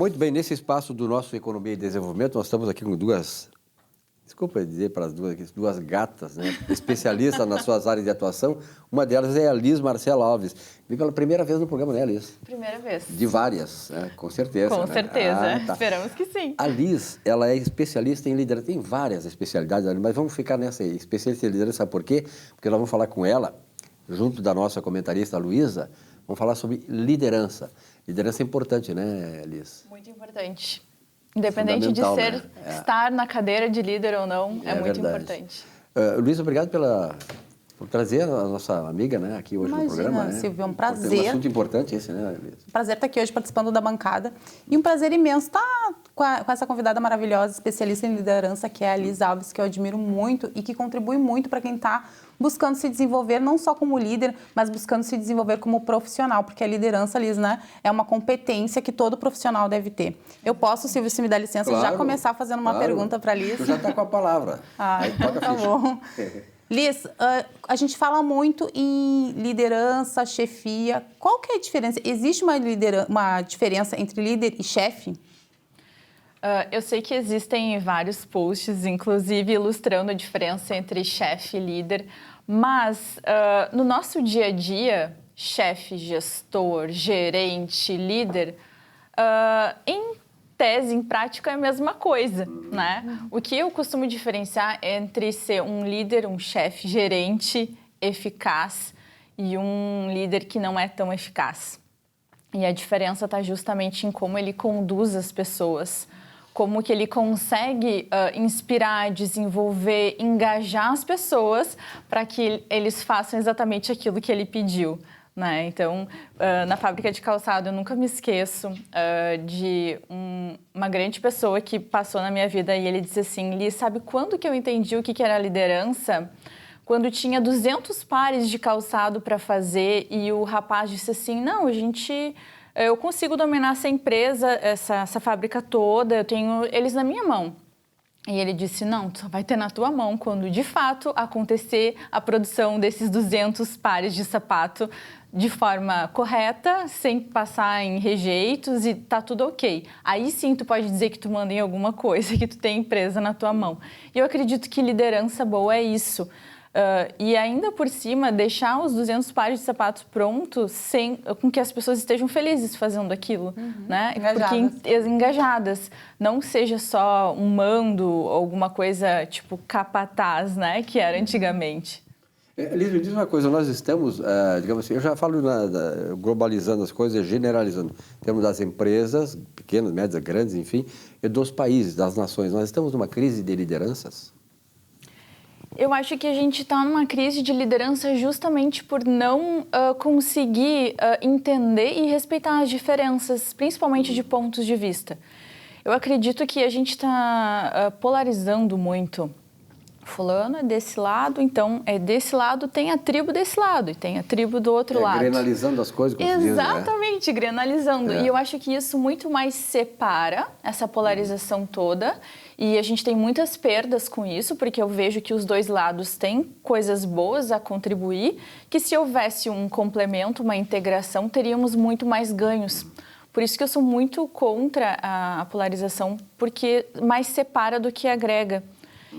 Muito bem, nesse espaço do nosso Economia e Desenvolvimento, nós estamos aqui com desculpa dizer para as duas gatas, né, especialistas nas suas áreas de atuação. Uma delas é a Liz Marcela Alves. Vem pela primeira vez no programa, né, Liz? Primeira vez. De várias, né? Com certeza. Com certeza, Tá. esperamos que sim. A Liz, ela é especialista em liderança, tem várias especialidades, mas vamos ficar nessa aí, especialista em liderança, sabe por quê? Porque nós vamos falar com ela, junto da nossa comentarista Luísa, vamos falar sobre liderança. Liderança é importante, né, Liz? Muito importante. Independente de ser, né? estar na cadeira de líder ou não, é muito verdade. importante. Luiz, obrigado por trazer a nossa amiga, né, aqui hoje no programa. Imagina, Silvio, é um Um prazer. assunto importante esse, né, Luiz? Prazer estar aqui hoje participando da bancada. E um prazer imenso estar com essa convidada maravilhosa, especialista em liderança, que é a Liz Alves, que eu admiro muito e que contribui muito para quem está buscando se desenvolver, não só como líder, mas buscando se desenvolver como profissional, porque a liderança, Liz, né, é uma competência que todo profissional deve ter. Eu posso, Silvio, se me dá licença, Claro, já começar fazendo uma pergunta para a Liz? Tu já está com a palavra. Aí toca a Tá ficha. bom. Liz, a gente fala muito em liderança, chefia. Qual que é a diferença? Existe uma diferença entre líder e chefe? Eu sei que existem vários posts, inclusive ilustrando a diferença entre chefe e líder, mas no nosso dia a dia, chefe, gestor, gerente, líder, em tese, em prática, é a mesma coisa, né? O que eu costumo diferenciar entre ser um líder, um chefe, gerente eficaz e um líder que não é tão eficaz. E a diferença está justamente em como ele conduz as pessoas, como que ele consegue inspirar, desenvolver, engajar as pessoas para que eles façam exatamente aquilo que ele pediu, né? Então, na fábrica de calçado, eu nunca me esqueço de uma grande pessoa que passou na minha vida e ele disse assim, Liz, sabe quando que eu entendi o que era liderança? Quando tinha 200 pares de calçado para fazer e o rapaz disse assim, não, eu consigo dominar essa empresa, essa fábrica toda, eu tenho eles na minha mão. E ele disse, não, só vai ter na tua mão quando, de fato, acontecer a produção desses 200 pares de sapato de forma correta, sem passar em rejeitos e tá tudo ok. Aí sim tu pode dizer que tu manda em alguma coisa, que tu tem empresa na tua mão. E eu acredito que liderança boa é isso. E ainda por cima, deixar os 200 pares de sapatos prontos com que as pessoas estejam felizes fazendo aquilo, né? Engajadas. Porque engajadas. Não seja só um mando, alguma coisa tipo capataz, né? Que era antigamente. Liz, me diz uma coisa, nós estamos, digamos assim, eu já falo globalizando as coisas, generalizando. Temos das empresas, pequenas, médias, grandes, enfim, e dos países, das nações. Nós estamos numa crise de lideranças? Eu acho que a gente está numa crise de liderança justamente por não conseguir entender e respeitar as diferenças, principalmente de pontos de vista. Eu acredito que a gente está polarizando muito. Fulano é desse lado, então é desse lado, tem a tribo desse lado e tem a tribo do outro lado. Grenalizando as coisas, como se diz, né? Exatamente, grenalizando. E eu acho que isso muito mais separa essa polarização toda. E a gente tem muitas perdas com isso, porque eu vejo que os dois lados têm coisas boas a contribuir, que se houvesse um complemento, uma integração, teríamos muito mais ganhos. Por isso que eu sou muito contra a polarização, porque mais separa do que agrega.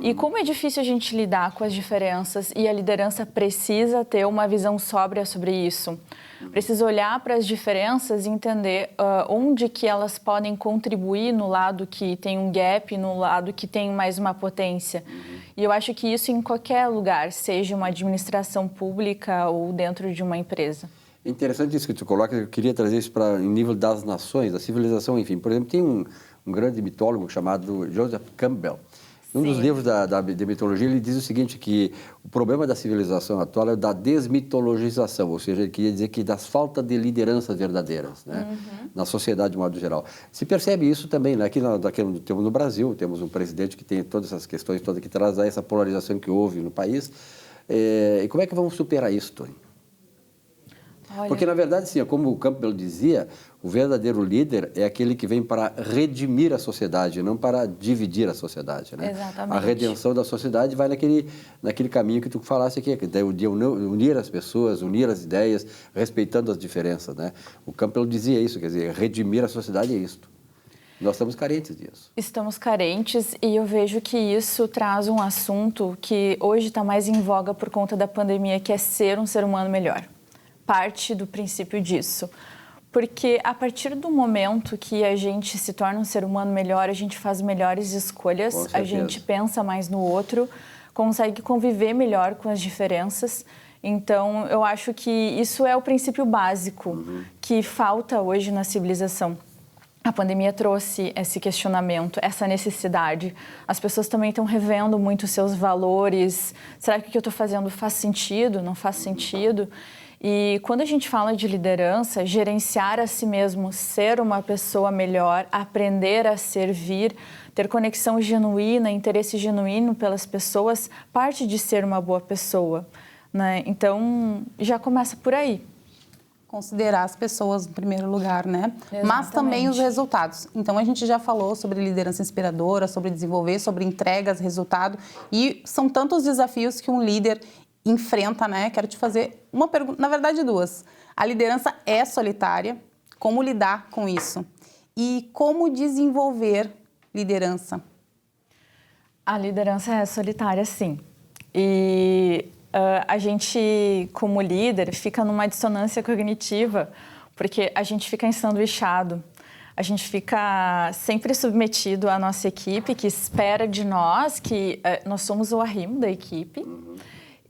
E como é difícil a gente lidar com as diferenças e a liderança precisa ter uma visão sóbria sobre isso. Precisa olhar para as diferenças e entender onde que elas podem contribuir no lado que tem um gap, no lado que tem mais uma potência. E eu acho que isso em qualquer lugar, seja uma administração pública ou dentro de uma empresa. É interessante isso que tu coloca, eu queria trazer isso para em nível das nações, da civilização, enfim. Por exemplo, tem um grande mitólogo chamado Joseph Campbell. Um dos livros de mitologia, ele diz o seguinte, que o problema da civilização atual é da desmitologização, ou seja, ele queria dizer que das falta de lideranças verdadeiras, né? Na sociedade de modo geral. Se percebe isso também, né? Aqui temos no Brasil, temos um presidente que tem todas essas questões, todas que traz essa polarização que houve no país. E como é que vamos superar isso, Tony? Olha. Porque, na verdade, sim, como o Campbell dizia, o verdadeiro líder é aquele que vem para redimir a sociedade, não para dividir a sociedade, né? Exatamente. A redenção da sociedade vai naquele caminho que tu falasse aqui, que é o de unir as pessoas, unir as ideias, respeitando as diferenças, né? O Campbell dizia isso, quer dizer, redimir a sociedade é isto. Nós estamos carentes disso. Estamos carentes e eu vejo que isso traz um assunto que hoje está mais em voga por conta da pandemia, que é ser um ser humano melhor. Parte do princípio disso. Porque a partir do momento que a gente se torna um ser humano melhor, a gente faz melhores escolhas, a gente pensa mais no outro, consegue conviver melhor com as diferenças. Então, eu acho que isso é o princípio básico que falta hoje na civilização. A pandemia trouxe esse questionamento, essa necessidade. As pessoas também estão revendo muito os seus valores. Será que o que eu estou fazendo faz sentido? Não faz sentido? E quando a gente fala de liderança, gerenciar a si mesmo, ser uma pessoa melhor, aprender a servir, ter conexão genuína, interesse genuíno pelas pessoas, parte de ser uma boa pessoa, né? Então, já começa por aí. Considerar as pessoas em primeiro lugar, né? Exatamente. Mas também os resultados. Então, a gente já falou sobre liderança inspiradora, sobre desenvolver, sobre entregas, resultado. E são tantos desafios que um líder enfrenta, né? Quero te fazer uma pergunta, na verdade duas. A liderança é solitária, como lidar com isso? E como desenvolver liderança? A liderança é solitária, sim. E a gente, como líder, fica numa dissonância cognitiva, porque a gente fica ensanduichado. A gente fica sempre submetido à nossa equipe, que espera de nós, que nós somos o arrimo da equipe.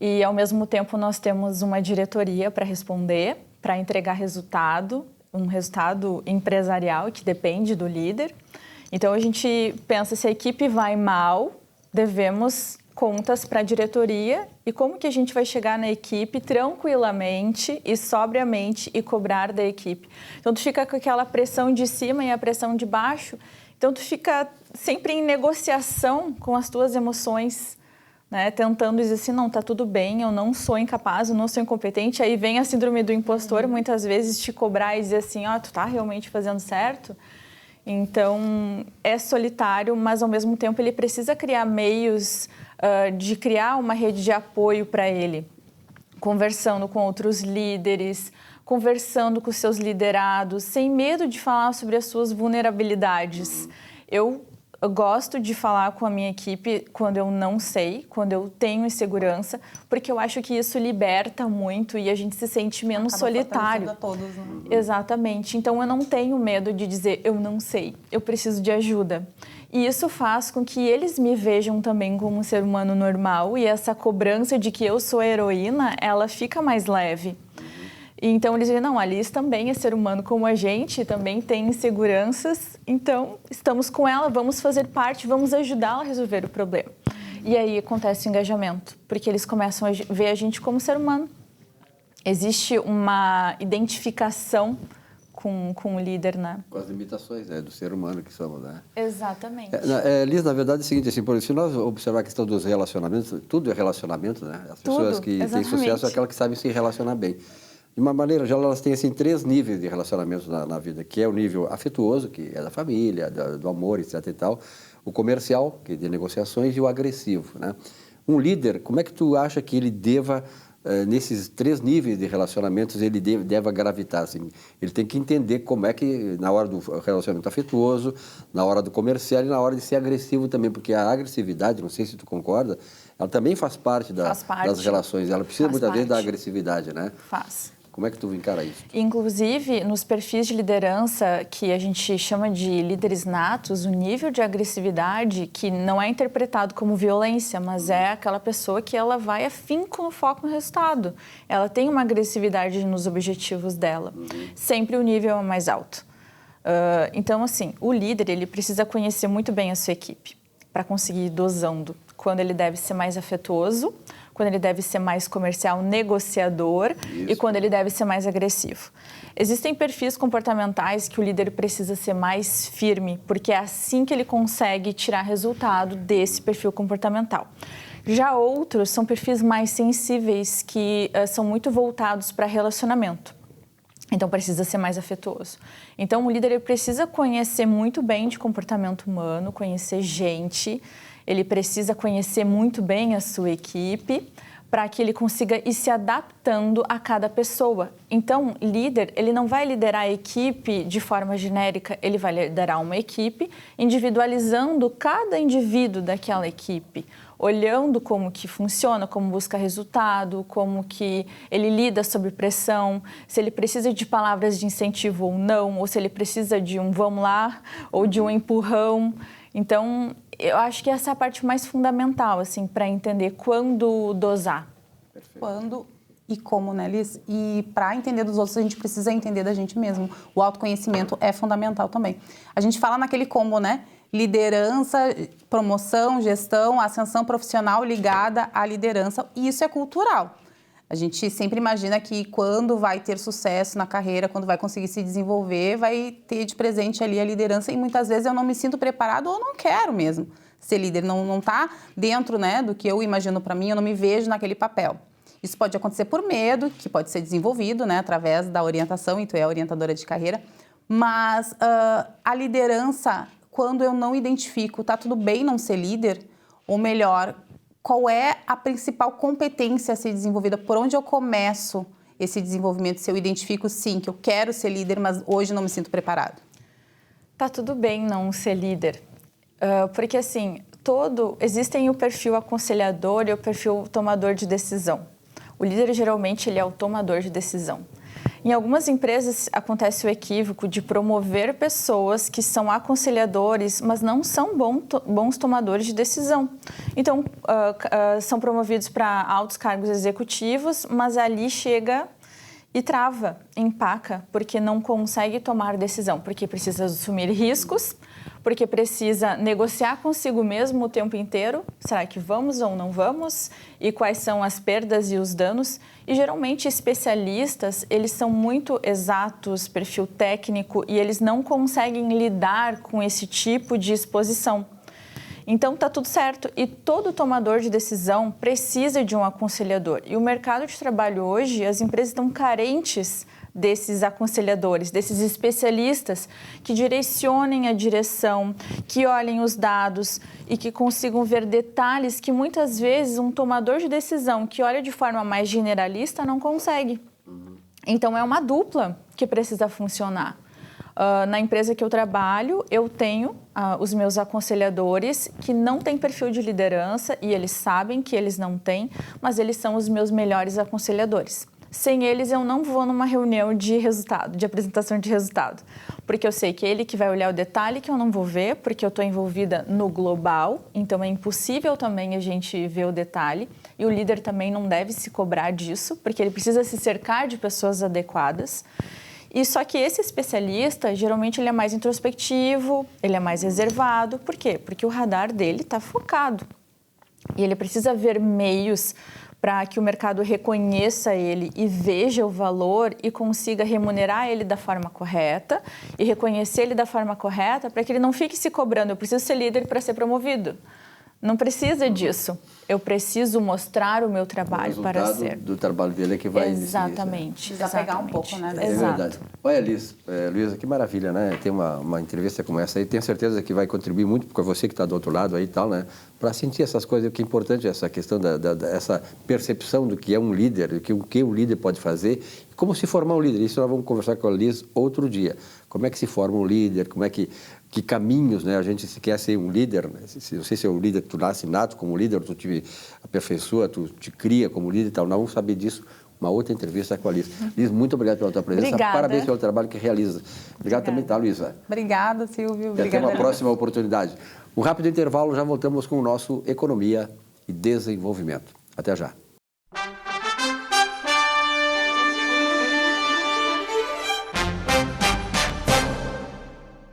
E, ao mesmo tempo, nós temos uma diretoria para responder, para entregar resultado, um resultado empresarial que depende do líder. Então, a gente pensa, se a equipe vai mal, devemos contas para a diretoria e como que a gente vai chegar na equipe tranquilamente e sobriamente e cobrar da equipe. Então, tu fica com aquela pressão de cima e a pressão de baixo. Então, tu fica sempre em negociação com as tuas emoções, né? Tentando dizer assim, não, tá tudo bem, eu não sou incapaz, eu não sou incompetente. Aí vem a síndrome do impostor, muitas vezes te cobrar e dizer assim, ó, tu tá realmente fazendo certo? Então, é solitário, mas ao mesmo tempo ele precisa criar meios de criar uma rede de apoio para ele, conversando com outros líderes, conversando com seus liderados, sem medo de falar sobre as suas vulnerabilidades. Eu gosto de falar com a minha equipe quando eu não sei, quando eu tenho insegurança, porque eu acho que isso liberta muito e a gente se sente menos solitário. A todos, né? Exatamente. Então, eu não tenho medo de dizer eu não sei, eu preciso de ajuda. E isso faz com que eles me vejam também como um ser humano normal e essa cobrança de que eu sou a heroína, ela fica mais leve. Então, eles dizem, não, a Liz também é ser humano como a gente, também tem inseguranças, então estamos com ela, vamos fazer parte, vamos ajudá-la a resolver o problema. E aí acontece o engajamento, porque eles começam a ver a gente como ser humano. Existe uma identificação com o líder, né? Com as limitações, né, do ser humano que somos, né? Exatamente. Liz, na verdade é o seguinte, assim, se nós observar a questão dos relacionamentos, tudo é relacionamento, né? As pessoas que têm sucesso é aquelas que sabem se relacionar bem. De uma maneira geral, elas têm assim, 3 níveis de relacionamentos na vida, que é o nível afetuoso, que é da família, do amor, etc. e tal, o comercial, que é de negociações, e o agressivo, né? Um líder, como é que tu acha que ele deva, nesses 3 níveis de relacionamentos, ele deva gravitar? Assim? Ele tem que entender como é que, na hora do relacionamento afetuoso, na hora do comercial e na hora de ser agressivo também, porque a agressividade, não sei se tu concorda, ela também faz parte das relações, ela precisa muitas vezes da agressividade, né? Faz. Como é que tu encara isso? Inclusive, nos perfis de liderança que a gente chama de líderes natos, o nível de agressividade que não é interpretado como violência, mas é aquela pessoa que ela vai afinco no foco no resultado. Ela tem uma agressividade nos objetivos dela. Sempre o nível é mais alto. Então, assim, o líder ele precisa conhecer muito bem a sua equipe para conseguir ir dosando quando ele deve ser mais afetuoso, quando ele deve ser mais comercial, negociador e quando ele deve ser mais agressivo. Existem perfis comportamentais que o líder precisa ser mais firme, porque é assim que ele consegue tirar resultado desse perfil comportamental. Já outros são perfis mais sensíveis, que são muito voltados para relacionamento. Então, precisa ser mais afetuoso. Então, o líder ele precisa conhecer muito bem de comportamento humano, conhecer gente. Ele precisa conhecer muito bem a sua equipe para que ele consiga ir se adaptando a cada pessoa. Então, líder, ele não vai liderar a equipe de forma genérica, ele vai liderar uma equipe individualizando cada indivíduo daquela equipe, olhando como que funciona, como busca resultado, como que ele lida sob pressão, se ele precisa de palavras de incentivo ou não, ou se ele precisa de um vamos lá ou de um empurrão. Então, eu acho que essa é a parte mais fundamental, assim, para entender quando dosar. Perfeito. Quando e como, né, Liz? E para entender dos outros, a gente precisa entender da gente mesmo. O autoconhecimento é fundamental também. A gente fala naquele combo, né? Liderança, promoção, gestão, ascensão profissional ligada à liderança. E isso é cultural. A gente sempre imagina que quando vai ter sucesso na carreira, quando vai conseguir se desenvolver, vai ter de presente ali a liderança. E muitas vezes eu não me sinto preparado ou não quero mesmo ser líder. Não está dentro, né, do que eu imagino para mim, eu não me vejo naquele papel. Isso pode acontecer por medo, que pode ser desenvolvido, né, através da orientação, e tu é orientadora de carreira. Mas a liderança, quando eu não identifico, tá tudo bem não ser líder, ou melhor, qual é a principal competência a ser desenvolvida? Por onde eu começo esse desenvolvimento? Se eu identifico, sim, que eu quero ser líder, mas hoje não me sinto preparado. Tá tudo bem não ser líder, porque assim, existem o perfil aconselhador e o perfil tomador de decisão. O líder, geralmente, ele é o tomador de decisão. Em algumas empresas, acontece o equívoco de promover pessoas que são aconselhadores, mas não são bons tomadores de decisão. Então, são promovidos para altos cargos executivos, mas ali chega e trava, empaca, porque não consegue tomar decisão, porque precisa assumir riscos, porque precisa negociar consigo mesmo o tempo inteiro. Será que vamos ou não vamos? E quais são as perdas e os danos? E geralmente especialistas, eles são muito exatos, perfil técnico, e eles não conseguem lidar com esse tipo de exposição. Então, tá tudo certo. E todo tomador de decisão precisa de um aconselhador. E o mercado de trabalho hoje, as empresas estão carentes desses aconselhadores, desses especialistas que direcionem a direção, que olhem os dados e que consigam ver detalhes que muitas vezes um tomador de decisão que olha de forma mais generalista não consegue. Então, é uma dupla que precisa funcionar. Na empresa que eu trabalho, eu tenho os meus aconselhadores que não têm perfil de liderança e eles sabem que eles não têm, mas eles são os meus melhores aconselhadores. Sem eles, eu não vou numa reunião de resultado, de apresentação de resultado. Porque eu sei que ele que vai olhar o detalhe que eu não vou ver, porque eu estou envolvida no global, então é impossível também a gente ver o detalhe. E o líder também não deve se cobrar disso, porque ele precisa se cercar de pessoas adequadas. E só que esse especialista, geralmente, ele é mais introspectivo, ele é mais reservado. Por quê? Porque o radar dele está focado. E ele precisa ver meios para que o mercado reconheça ele e veja o valor e consiga remunerar ele da forma correta e reconhecer ele da forma correta para que ele não fique se cobrando, eu preciso ser líder para ser promovido. Não precisa disso. Eu preciso mostrar o meu trabalho para ser. O resultado do trabalho dele é que vai... Exatamente. Precisa pegar um pouco, né? É verdade. Olha, Luísa, que maravilha, né? Ter uma entrevista como essa aí. Tenho certeza que vai contribuir muito para você que está do outro lado aí e tal, né? Para sentir essas coisas, o que é importante é essa questão essa percepção do que é um líder, do que o que o líder pode fazer, e como se formar um líder. Isso nós vamos conversar com a Liz outro dia. Como é que se forma um líder, como é que caminhos, né? A gente se quer ser um líder, né? Não sei se é um líder, tu nasce nato como líder, tu te aperfeiçoa, tu te cria como líder e tal. Nós vamos saber disso. Uma outra entrevista com a Liz. Liz, muito obrigado pela tua presença. Obrigada. Parabéns pelo trabalho que realiza. Obrigado também, tá, Luísa? Obrigada, Silvio. E até uma próxima oportunidade. Um rápido intervalo, já voltamos com o nosso Economia e Desenvolvimento. Até já.